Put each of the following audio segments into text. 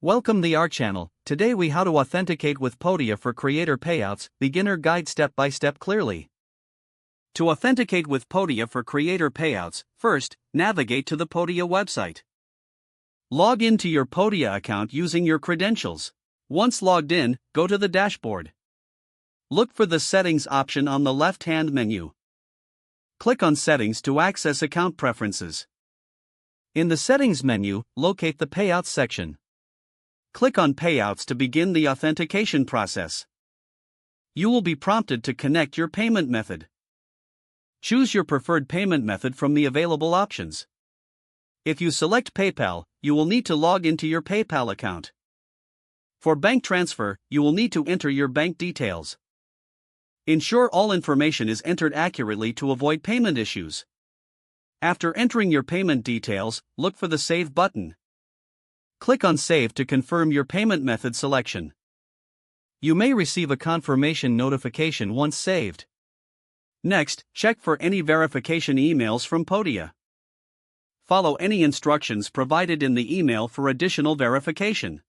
Welcome to our channel. Today we how to authenticate with Podia for creator payouts, beginner guide step by step clearly. To authenticate with Podia for creator payouts, first, navigate to the Podia website. Log into your Podia account using your credentials. Once logged in, go to the dashboard. Look for the settings option on the left-hand menu. Click on settings to access account preferences. In the settings menu, locate the payouts section. Click on Payouts to begin the authentication process. You will be prompted to connect your payment method. Choose your preferred payment method from the available options. If you select PayPal, you will need to log into your PayPal account. For bank transfer, you will need to enter your bank details. Ensure all information is entered accurately to avoid payment issues. After entering your payment details, look for the Save button. Click on Save to confirm your payment method selection. You may receive a confirmation notification once saved. Next, check for any verification emails from Podia. Follow any instructions provided in the email for additional verification.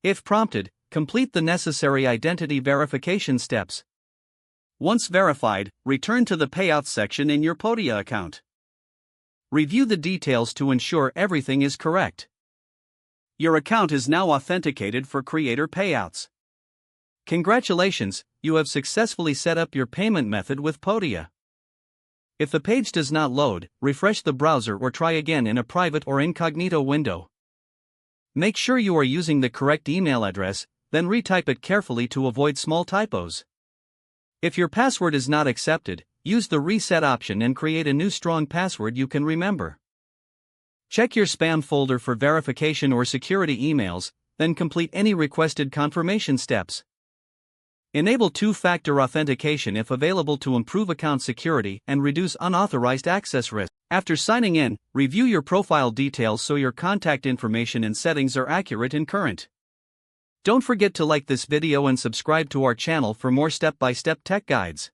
If prompted, complete the necessary identity verification steps. Once verified, return to the Payouts section in your Podia account. Review the details to ensure everything is correct. Your account is now authenticated for creator payouts. Congratulations, you have successfully set up your payment method with Podia. If the page does not load, refresh the browser or try again in a private or incognito window. Make sure you are using the correct email address, then retype it carefully to avoid small typos. If your password is not accepted, use the reset option and create a new strong password you can remember. Check your spam folder for verification or security emails, then complete any requested confirmation steps. Enable two-factor authentication if available to improve account security and reduce unauthorized access risk. After signing in, review your profile details so your contact information and settings are accurate and current. Don't forget to like this video and subscribe to our channel for more step-by-step tech guides.